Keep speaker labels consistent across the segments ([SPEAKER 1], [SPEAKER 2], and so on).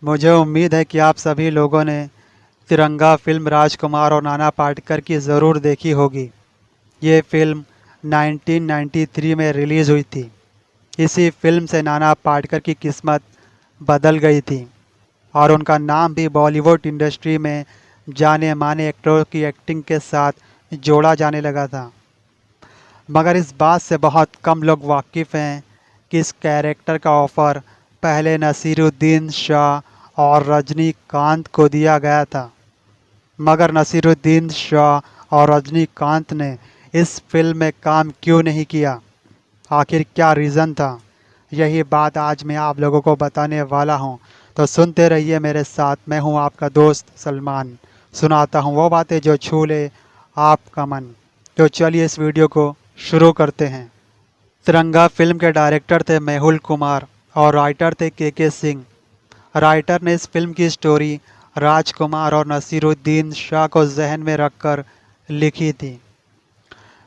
[SPEAKER 1] मुझे उम्मीद है कि आप सभी लोगों ने तिरंगा फिल्म राजकुमार और नाना पाटेकर की ज़रूर देखी होगी। ये फिल्म 1993 में रिलीज़ हुई थी। इसी फिल्म से नाना पाटेकर की किस्मत बदल गई थी और उनका नाम भी बॉलीवुड इंडस्ट्री में जाने माने एक्टरों की एक्टिंग के साथ जोड़ा जाने लगा था। मगर इस बात से बहुत कम लोग वाकिफ़ हैं कि इस कैरेक्टर का ऑफ़र पहले नसीरुद्दीन शाह और रजनीकांत को दिया गया था। मगर नसीरुद्दीन शाह और रजनीकांत ने इस फिल्म में काम क्यों नहीं किया? आखिर क्या रीज़न था? यही बात आज मैं आप लोगों को बताने वाला हूँ। तो सुनते रहिए मेरे साथ। मैं हूँ आपका दोस्त सलमान। सुनाता हूँ वो बातें जो छू ले आपका मन। तो चलिए इस वीडियो को शुरू करते हैं। तिरंगा फिल्म के डायरेक्टर थे मेहुल कुमार और राइटर थे के सिंह। राइटर ने इस फिल्म की स्टोरी राजकुमार और नसीरुद्दीन शाह को जहन में रखकर लिखी थी।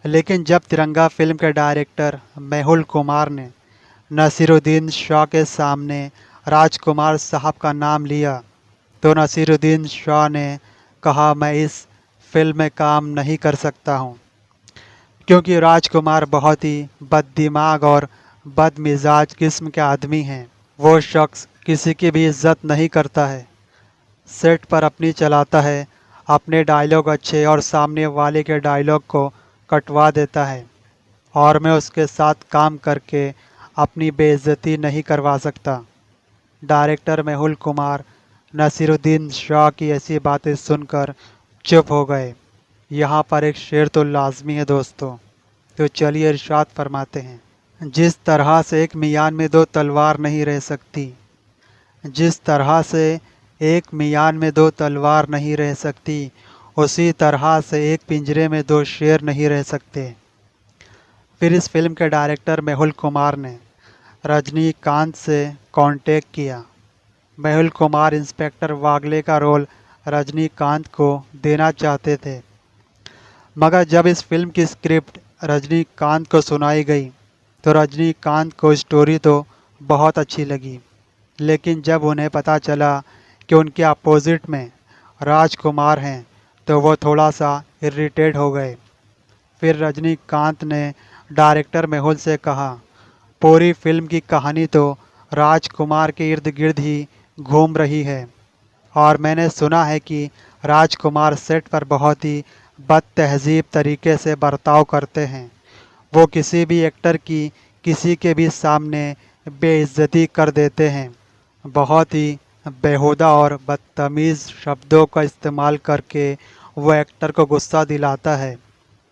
[SPEAKER 1] लेकिन जब तिरंगा फिल्म के डायरेक्टर मेहुल कुमार ने नसीरुद्दीन शाह के सामने राजकुमार साहब का नाम लिया तो नसीरुद्दीन शाह ने कहा, मैं इस फिल्म में काम नहीं कर सकता हूँ, क्योंकि राजकुमार बहुत ही बददिमाग और बदमिजाज किस्म के आदमी हैं। वो शख्स किसी की भी इज्जत नहीं करता है, सेट पर अपनी चलाता है, अपने डायलॉग अच्छे और सामने वाले के डायलॉग को कटवा देता है, और मैं उसके साथ काम करके अपनी बेइज्जती नहीं करवा सकता। डायरेक्टर मेहुल कुमार नसीरुद्दीन शाह की ऐसी बातें सुनकर चुप हो गए। यहाँ पर एक शेर तो लाजमी है दोस्तों। तो चलिए इरशाद फरमाते हैं, जिस तरह से एक मियान में दो तलवार नहीं रह सकती, जिस तरह से एक मियान में दो तलवार नहीं रह सकती, उसी तरह से एक पिंजरे में दो शेर नहीं रह सकते। फिर इस फिल्म के डायरेक्टर मेहुल कुमार ने रजनीकांत से कांटेक्ट किया। मेहुल कुमार इंस्पेक्टर वागले का रोल रजनीकांत को देना चाहते थे। मगर जब इस फिल्म की स्क्रिप्ट रजनीकांत को सुनाई गई तो रजनीकांत को स्टोरी तो बहुत अच्छी लगी, लेकिन जब उन्हें पता चला कि उनके अपोजिट में राजकुमार हैं तो वो थोड़ा सा इरिटेट हो गए। फिर रजनीकांत ने डायरेक्टर मेहुल से कहा, पूरी फिल्म की कहानी तो राजकुमार के इर्द गिर्द ही घूम रही है, और मैंने सुना है कि राजकुमार सेट पर बहुत ही बदतहजीब तरीके से बर्ताव करते हैं। वो किसी भी एक्टर की किसी के भी सामने बेइज्जती कर देते हैं। बहुत ही बेहुदा और बदतमीज़ शब्दों का इस्तेमाल करके वो एक्टर को गुस्सा दिलाता है,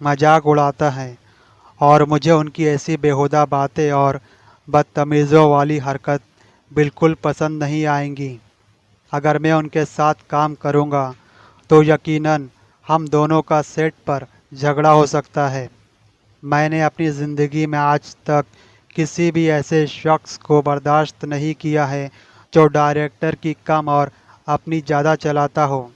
[SPEAKER 1] मजाक उड़ाता है, और मुझे उनकी ऐसी बेहुदा बातें और बदतमीज़ों वाली हरकत बिल्कुल पसंद नहीं आएंगी। अगर मैं उनके साथ काम करूंगा तो यकीनन हम दोनों का सेट पर झगड़ा हो सकता है। मैंने अपनी ज़िंदगी में आज तक किसी भी ऐसे शख्स को बर्दाश्त नहीं किया है जो डायरेक्टर की कम और अपनी ज़्यादा चलाता हो।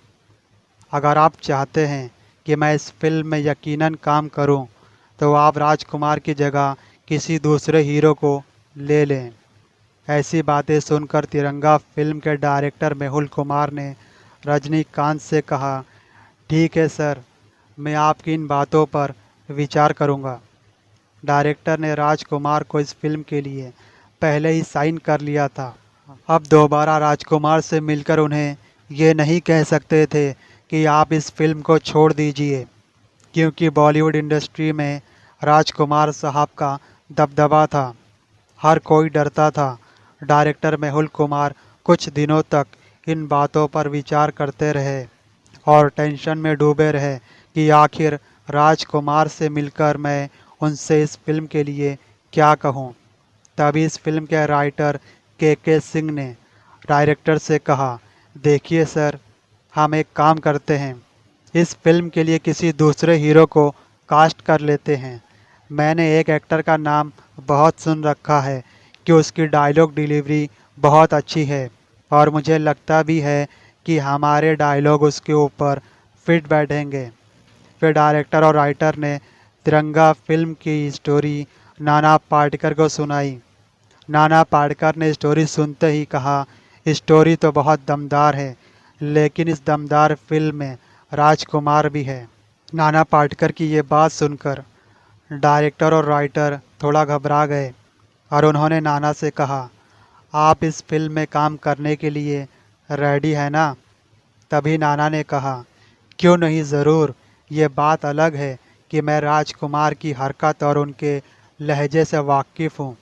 [SPEAKER 1] अगर आप चाहते हैं कि मैं इस फिल्म में यकीनन काम करूं, तो आप राजकुमार की जगह किसी दूसरे हीरो को ले लें। ऐसी बातें सुनकर तिरंगा फिल्म के डायरेक्टर मेहुल कुमार ने रजनीकांत से कहा, ठीक है सर, मैं आपकी इन बातों पर विचार करूंगा। डायरेक्टर ने राजकुमार को इस फिल्म के लिए पहले ही साइन कर लिया था। अब दोबारा राजकुमार से मिलकर उन्हें ये नहीं कह सकते थे कि आप इस फिल्म को छोड़ दीजिए, क्योंकि बॉलीवुड इंडस्ट्री में राजकुमार साहब का दबदबा था, हर कोई डरता था। डायरेक्टर मेहुल कुमार कुछ दिनों तक इन बातों पर विचार करते रहे और टेंशन में डूबे रहे कि आखिर राजकुमार से मिलकर मैं उनसे इस फिल्म के लिए क्या कहूं। तभी इस फिल्म के राइटर के सिंह ने डायरेक्टर से कहा, देखिए सर, हम एक काम करते हैं, इस फिल्म के लिए किसी दूसरे हीरो को कास्ट कर लेते हैं। मैंने एक एक्टर का नाम बहुत सुन रखा है कि उसकी डायलॉग डिलीवरी बहुत अच्छी है, और मुझे लगता भी है कि हमारे डायलॉग उसके ऊपर फिट बैठेंगे। फिर डायरेक्टर और राइटर ने तिरंगा फिल्म की स्टोरी नाना पाटेकर को सुनाई। नाना पाटेकर ने स्टोरी सुनते ही कहा, स्टोरी तो बहुत दमदार है, लेकिन इस दमदार फिल्म में राजकुमार भी है। नाना पाटेकर की ये बात सुनकर डायरेक्टर और राइटर थोड़ा घबरा गए और उन्होंने नाना से कहा, आप इस फिल्म में काम करने के लिए रेडी है ना? तभी नाना ने कहा, क्यों नहीं, ज़रूर। ये बात अलग है कि मैं राजकुमार की हरकत और उनके लहजे से वाकिफ़ हूँ,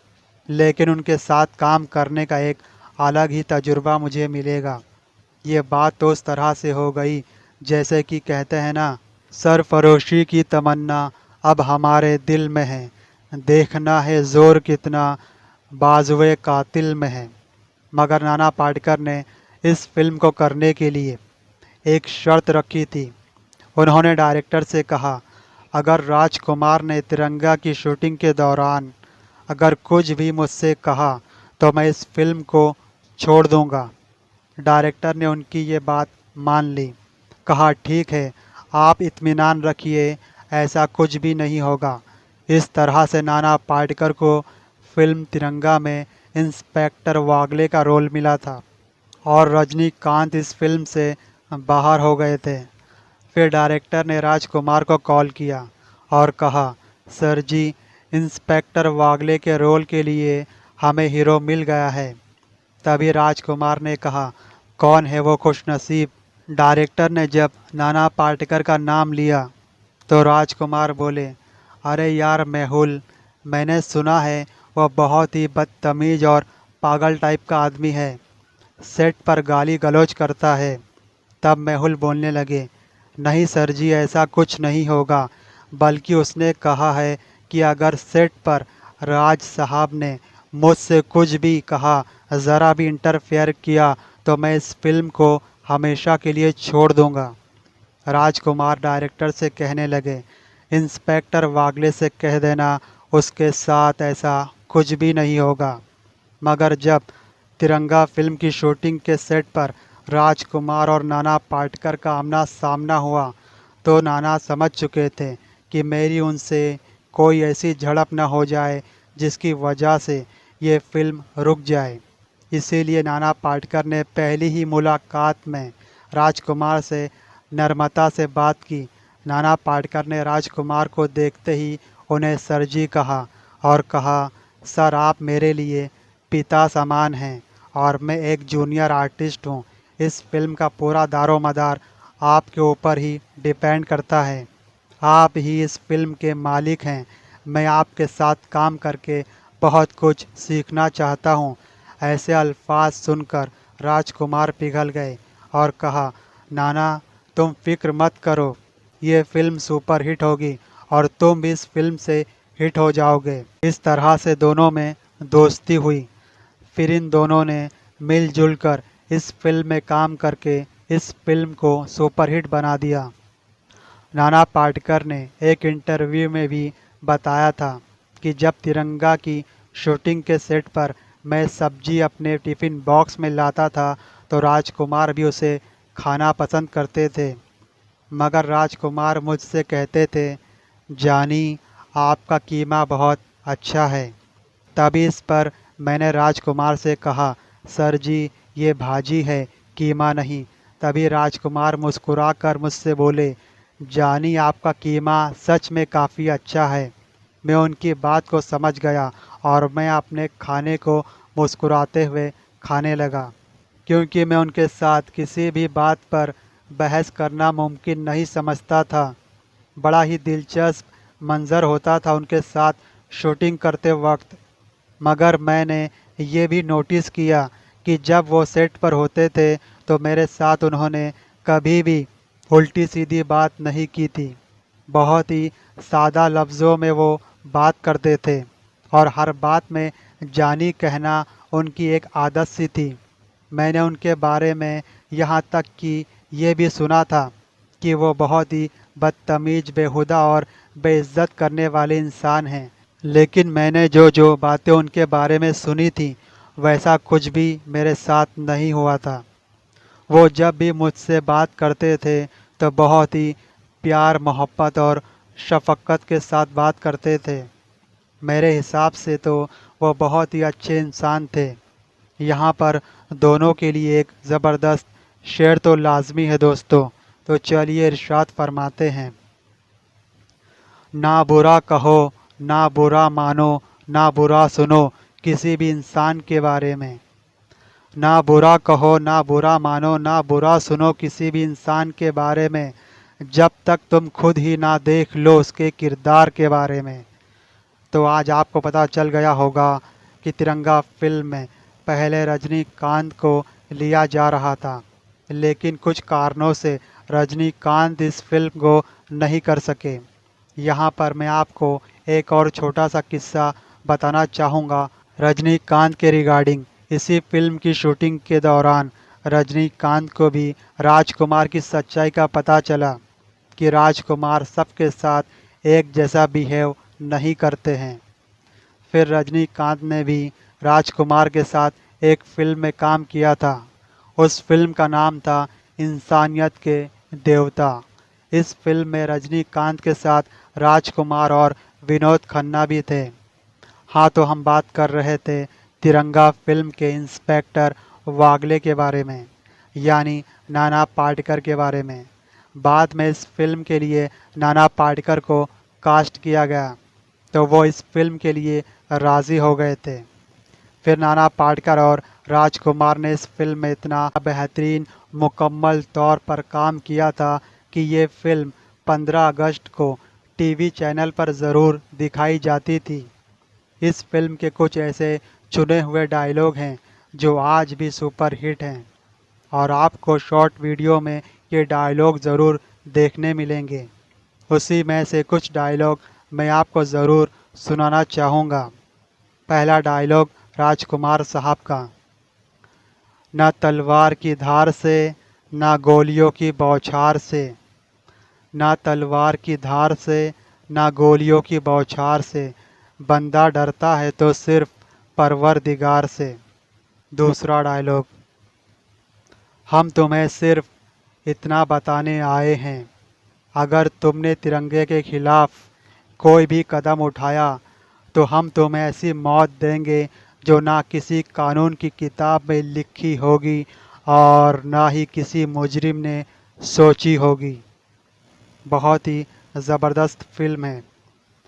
[SPEAKER 1] लेकिन उनके साथ काम करने का एक अलग ही तजुर्बा मुझे मिलेगा। ये बात तो उस तरह से हो गई जैसे कि कहते हैं ना, सरफरोशी की तमन्ना अब हमारे दिल में है, देखना है ज़ोर कितना बाजुए कातिल में है। मगर नाना पाटेकर ने इस फिल्म को करने के लिए एक शर्त रखी थी। उन्होंने डायरेक्टर से कहा, अगर राजकुमार ने तिरंगा की शूटिंग के दौरान अगर कुछ भी मुझसे कहा तो मैं इस फिल्म को छोड़ दूंगा। डायरेक्टर ने उनकी ये बात मान ली। कहा, ठीक है, आप इत्मीनान रखिए, ऐसा कुछ भी नहीं होगा। इस तरह से नाना पाटेकर को फिल्म तिरंगा में इंस्पेक्टर वागले का रोल मिला था और रजनीकांत इस फिल्म से बाहर हो गए थे। फिर डायरेक्टर ने राजकुमार को कॉल किया और कहा, सर जी, इंस्पेक्टर वागले के रोल के लिए हमें हीरो मिल गया है। तभी राजकुमार ने कहा, कौन है वो खुशनसीब? डायरेक्टर ने जब नाना पाटेकर का नाम लिया तो राजकुमार बोले, अरे यार मेहुल, मैंने सुना है वो बहुत ही बदतमीज और पागल टाइप का आदमी है, सेट पर गाली गलौज करता है। तब मेहुल बोलने लगे, नहीं सर जी, ऐसा कुछ नहीं होगा, बल्कि उसने कहा है कि अगर सेट पर राज साहब ने मुझसे कुछ भी कहा, ज़रा भी इंटरफेयर किया तो मैं इस फिल्म को हमेशा के लिए छोड़ दूंगा। राजकुमार डायरेक्टर से कहने लगे, इंस्पेक्टर वागले से कह देना उसके साथ ऐसा कुछ भी नहीं होगा। मगर जब तिरंगा फिल्म की शूटिंग के सेट पर राजकुमार और नाना पाटेकर का आमना सामना हुआ तो नाना समझ चुके थे कि मेरी उनसे कोई ऐसी झड़प न हो जाए जिसकी वजह से ये फिल्म रुक जाए। इसीलिए नाना पाटेकर ने पहली ही मुलाकात में राजकुमार से नम्रता से बात की। नाना पाटेकर ने राजकुमार को देखते ही उन्हें सर जी कहा और कहा, सर आप मेरे लिए पिता समान हैं और मैं एक जूनियर आर्टिस्ट हूँ। इस फिल्म का पूरा दारोमदार आपके ऊपर ही डिपेंड करता है। आप ही इस फिल्म के मालिक हैं। मैं आपके साथ काम करके बहुत कुछ सीखना चाहता हूँ। ऐसे अल्फाज सुनकर राजकुमार पिघल गए और कहा, नाना तुम फिक्र मत करो, ये फिल्म सुपर हिट होगी और तुम भी इस फिल्म से हिट हो जाओगे। इस तरह से दोनों में दोस्ती हुई। फिर इन दोनों ने मिलजुल कर इस फिल्म में काम करके इस फिल्म को सुपरहिट बना दिया। नाना पाटेकर ने एक इंटरव्यू में भी बताया था कि जब तिरंगा की शूटिंग के सेट पर मैं सब्जी अपने टिफ़िन बॉक्स में लाता था तो राजकुमार भी उसे खाना पसंद करते थे। मगर राजकुमार मुझसे कहते थे, जानी आपका कीमा बहुत अच्छा है। तभी इस पर मैंने राजकुमार से कहा, सर जी ये भाजी है, कीमा नहीं। तभी राजकुमार मुस्कुराकर मुझसे बोले, जानी आपका कीमा सच में काफ़ी अच्छा है। मैं उनकी बात को समझ गया और मैं अपने खाने को मुस्कुराते हुए खाने लगा, क्योंकि मैं उनके साथ किसी भी बात पर बहस करना मुमकिन नहीं समझता था। बड़ा ही दिलचस्प मंज़र होता था उनके साथ शूटिंग करते वक्त। मगर मैंने ये भी नोटिस किया कि जब वो सेट पर होते थे तो मेरे साथ उन्होंने कभी भी उल्टी सीधी बात नहीं की थी। बहुत ही सादा लफ्ज़ों में वो बात करते थे और हर बात में जानी कहना उनकी एक आदत सी थी। मैंने उनके बारे में यहाँ तक कि ये भी सुना था कि वो बहुत ही बदतमीज़, बेहुदा और बेइज्जत करने वाले इंसान हैं। लेकिन मैंने जो जो बातें उनके बारे में सुनी थी वैसा कुछ भी मेरे साथ नहीं हुआ था। वो जब भी मुझसे बात करते थे तो बहुत ही प्यार, मोहब्बत और शफ़क़त के साथ बात करते थे। मेरे हिसाब से तो वो बहुत ही अच्छे इंसान थे। यहाँ पर दोनों के लिए एक ज़बरदस्त शेर तो लाजमी है दोस्तों। तो चलिए इरशाद फरमाते हैं, ना बुरा कहो ना बुरा मानो ना बुरा सुनो किसी भी इंसान के बारे में। ना बुरा कहो ना बुरा मानो ना बुरा सुनो किसी भी इंसान के बारे में, जब तक तुम खुद ही ना देख लो उसके किरदार के बारे में। तो आज आपको पता चल गया होगा कि तिरंगा फिल्म में पहले रजनीकांत को लिया जा रहा था, लेकिन कुछ कारणों से रजनीकांत इस फिल्म को नहीं कर सके। यहाँ पर मैं आपको एक और छोटा सा किस्सा बताना चाहूँगा रजनीकांत के रिगार्डिंग। इसी फिल्म की शूटिंग के दौरान रजनीकांत को भी राजकुमार की सच्चाई का पता चला कि राजकुमार सबके साथ एक जैसा बिहेव नहीं करते हैं। फिर रजनीकांत ने भी राजकुमार के साथ एक फिल्म में काम किया था। उस फिल्म का नाम था इंसानियत के देवता। इस फिल्म में रजनीकांत के साथ राजकुमार और विनोद खन्ना भी थे। हाँ, तो हम बात कर रहे थे तिरंगा फिल्म के इंस्पेक्टर वागले के बारे में, यानी नाना पाटेकर के बारे में। बाद में इस फिल्म के लिए नाना पाटेकर को कास्ट किया गया, तो वो इस फिल्म के लिए राज़ी हो गए थे। फिर नाना पाटेकर और राजकुमार ने इस फिल्म में इतना बेहतरीन मुकम्मल तौर पर काम किया था कि ये फिल्म 15 अगस्त को टीवी चैनल पर ज़रूर दिखाई जाती थी। इस फिल्म के कुछ ऐसे चुने हुए डायलॉग हैं जो आज भी सुपर हिट हैं, और आपको शॉर्ट वीडियो में ये डायलॉग ज़रूर देखने मिलेंगे। उसी में से कुछ डायलॉग मैं आपको ज़रूर सुनाना चाहूँगा। पहला डायलॉग राजकुमार साहब का, न तलवार की धार से न गोलियों की बौछार से, न तलवार की धार से न गोलियों की बौछार से, बंदा डरता है तो सिर्फ परवरदिगार से। दूसरा डायलॉग, हम तुम्हें सिर्फ इतना बताने आए हैं, अगर तुमने तिरंगे के खिलाफ कोई भी कदम उठाया तो हम तुम्हें ऐसी मौत देंगे जो ना किसी कानून की किताब में लिखी होगी और ना ही किसी मुजरिम ने सोची होगी। बहुत ही ज़बरदस्त फिल्म है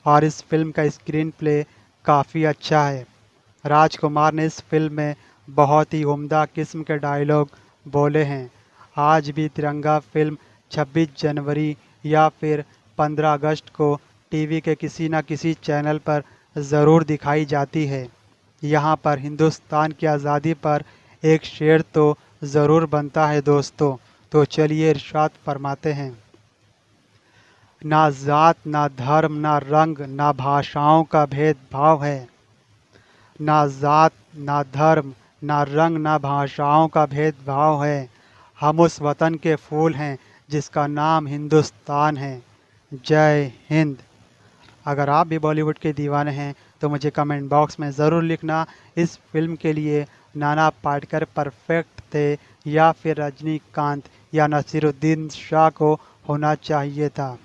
[SPEAKER 1] और इस फिल्म का स्क्रीन प्ले काफ़ी अच्छा है। राजकुमार ने इस फिल्म में बहुत ही उम्दा किस्म के डायलॉग बोले हैं। आज भी तिरंगा फिल्म 26 जनवरी या फिर 15 अगस्त को टीवी के किसी न किसी चैनल पर ज़रूर दिखाई जाती है। यहाँ पर हिंदुस्तान की आज़ादी पर एक शेर तो ज़रूर बनता है दोस्तों। तो चलिए इरशाद फरमाते हैं, ना जात ना धर्म ना रंग ना भाषाओं का भेदभाव है, ना जात ना धर्म ना रंग ना भाषाओं का भेदभाव है, हम उस वतन के फूल हैं जिसका नाम हिंदुस्तान है। जय हिंद। अगर आप भी बॉलीवुड के दीवाने हैं तो मुझे कमेंट बॉक्स में ज़रूर लिखना, इस फिल्म के लिए नाना पाटेकर परफेक्ट थे या फिर रजनीकांत या नसीरुद्दीन शाह को होना चाहिए था।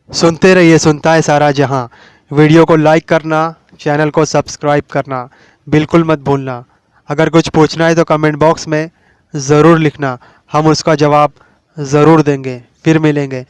[SPEAKER 1] सुनते रहिए सुनता है सारा जहां। वीडियो को लाइक करना, चैनल को सब्सक्राइब करना बिल्कुल मत भूलना। अगर कुछ पूछना है तो कमेंट बॉक्स में ज़रूर लिखना, हम उसका जवाब ज़रूर देंगे। फिर मिलेंगे।